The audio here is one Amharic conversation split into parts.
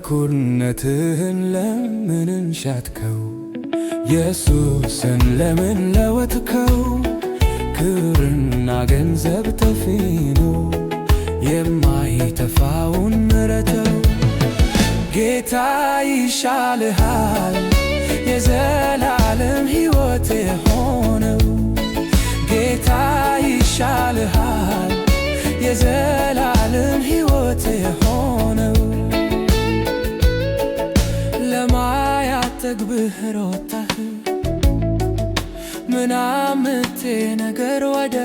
በኩርነትህን ለምን እንሻትከው? ኢየሱስን ለምን ለወጥከው? ክብርና ገንዘብ ጠፊ ነው፣ የማይጠፋውን ምረተው። ጌታ ይሻልሃል፣ የዘላለም ሕይወት የሆነው። ጌታ ይሻልሃል፣ የዘላለም ሕይወት የሆነው። ለማያጠግብህ ሮጠህ ምናምንቴ ነገር ወደ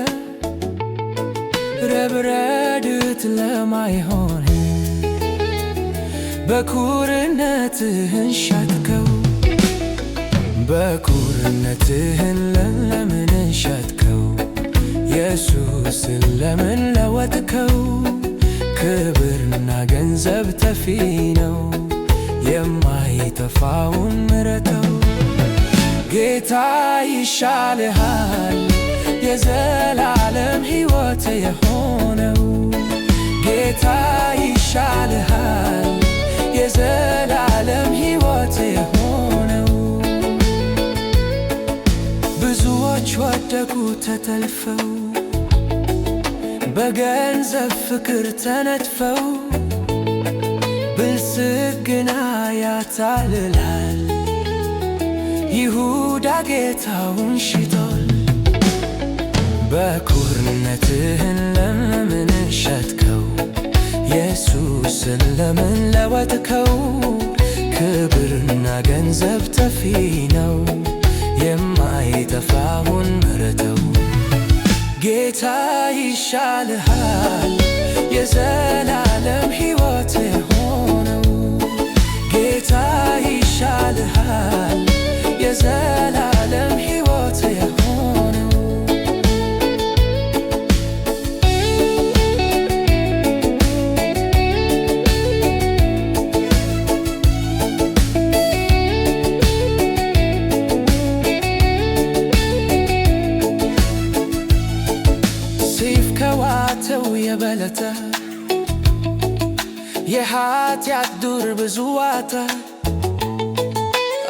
ረብረድት ለማይሆን በኩርነትህን ሻትከው። በኩርነትህን ለምን ሻትከው? ኢየሱስን ለምን ለወጥከው? ክብርና ገንዘብ ጠፊ ነው፣ የማይጠፋውን ምረተው። ጌታ ይሻልሃል፣ የዘላለም ሕይወት የሆነው። ጌታ ይሻልሃል፣ የዘላለም ሕይወት የሆነው። ብዙዎች ወደቁ ተጠልፈው፣ በገንዘብ ፍቅር ተነድፈው። ብልጽግና ያታልላል፣ ይሁዳ ጌታውን ሽጧል። በኩርነትህን ለምን ሸጥከው? ኢየሱስን ለምን ለወጥከው? ክብርና ገንዘብ ጠፊ ነው፣ የማይጠፋውን ምረተው። ጌታ ይሻልሃል፣ የዘላለም ሕይወት የሆነው። ጌታ ይሻልሃል፣ የዘላለም ሕይወት የሆነው። ሰይፍ ከዋተው የበለጠ የኃጢአት ዱር ብዙ ዋጠ።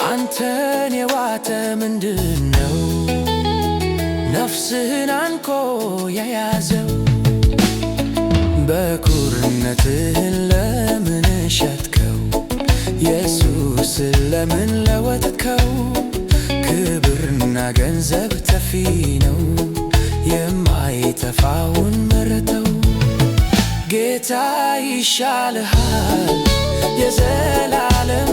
አንተን የዋጠ ምንድነው? ነፍስህን አንቆ የያዘው። በኩርነትህን ለምን ሸጥከው? ኢየሱስን ለምን ለወጥከው? ክብርና ገንዘብ ጠፊ ነው፣ የማይጠፋውን መረተው። ጌታ ይሻልሃል፣ የዘላለም